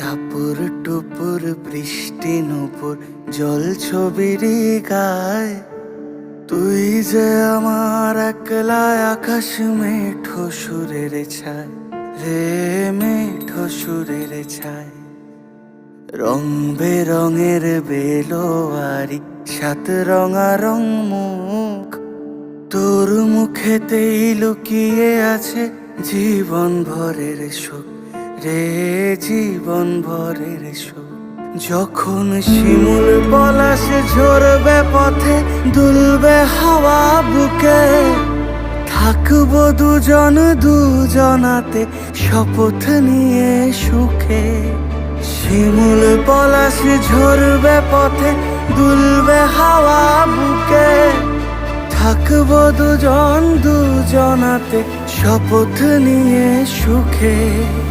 টাপুর টুপুর বৃষ্টি নুপুর জল ছবির গায়, তুই যে আমার একলা আকাশ মেঠো সুরের ছায় রে, মেঠো সুরের ছায়। রং বেরঙের বেলোয়ারি সাত রঙারং মুখ, তোর মুখেতেই লুকিয়ে আছে জীবন ভরের সুখ রে, জীবন ভরের সুখ। যখন শিমুল পলাশ ঝরবে পথে, দুলবে হাওয়া বুকে, থাকবো দুজন দুজনাতে শপথ নিয়ে সুখে। শিমুল পলাশ ঝরবে পথে, দুলবে হাওয়া বুকে, থাকবো দুজন দুজনাতে শপথ নিয়ে সুখে।